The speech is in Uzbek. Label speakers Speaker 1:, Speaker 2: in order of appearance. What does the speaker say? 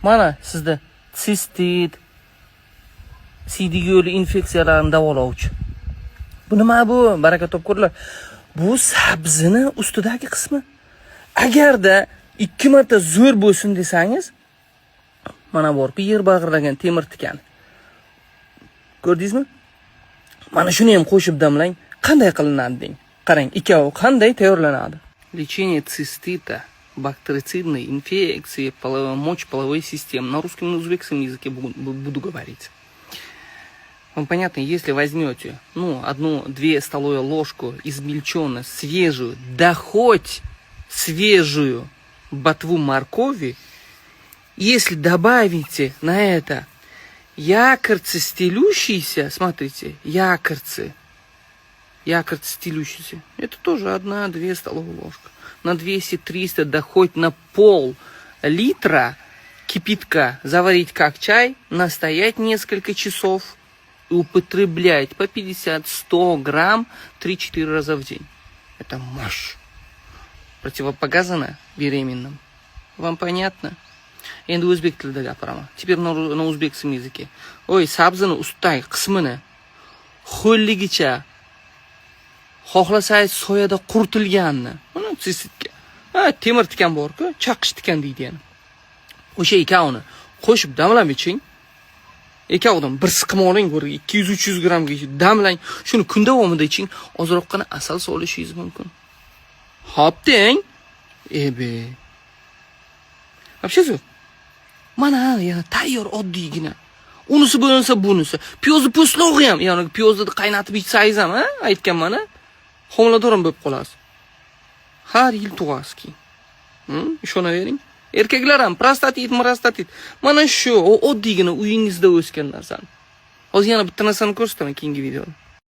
Speaker 1: Mana sizda sistit, siydik yo'li infeksiyalarini davolovchi. Bu nima bu? Baraka topkurlar. Bu sabzini ustidagi qismi. Agarda 2 marta zo'r bo'lsin desangiz, mana bor-ku yer bag'irlagan temir tikan. Ko'rdingizmi? Mana shuni ham qo'shib damlang. Qanday qilinadi deng. Qarang, ikkovi qanday tayyorlanadi. Лечение цистита, бактерицидной инфекции, мочеполовой системы. На русском и на узбекском языке буду говорить. Вам понятно, если возьмете, 1-2 столовые ложку измельченную, свежую, да хоть свежую ботву моркови, если добавите на это якорцы стелющиеся, смотрите, якорцы стелющиеся, это тоже 1-2 столовые ложки. На 200-300, да хоть на пол-литра кипятка заварить как чай, настоять несколько часов и употреблять по 50-100 грамм 3-4 раза в день. Это мощь. Противопоказано беременным. Вам понятно? Endi o'zbek tilida gapiraman. Теперь на узбекском языке. Oy, sabzini ustidagi qismini ho'lligicha xohlasangiz soyada quritilganni, mana sistitga. Temir tikan bor-ku, chaqish tikan deydi yana. O'sha ikkovini qo'shib damlab iching. Ikkovidan bir siqim oling, 200-300 grammga damlang. Shuni kun davomida iching, ozroqgina asal solishingiz mumkin. Hop deng. Вообще zo'r. Mana yana tayyor oddiygina. Unisi bo'lsa bunisi. Piyozni po'stlog'i ham, ya'ni piyozni qaynatib ichsangiz ham, aytganman, homilador ham bo'lib qolasiz. Har yil tug'asiz keyin. Ishonavering. Erkaklar ham prostatit. Mana shu oddiygina uyingizda o'sgan narsani. Hozir yana bitta narsani ko'rsataman keyingi videoda.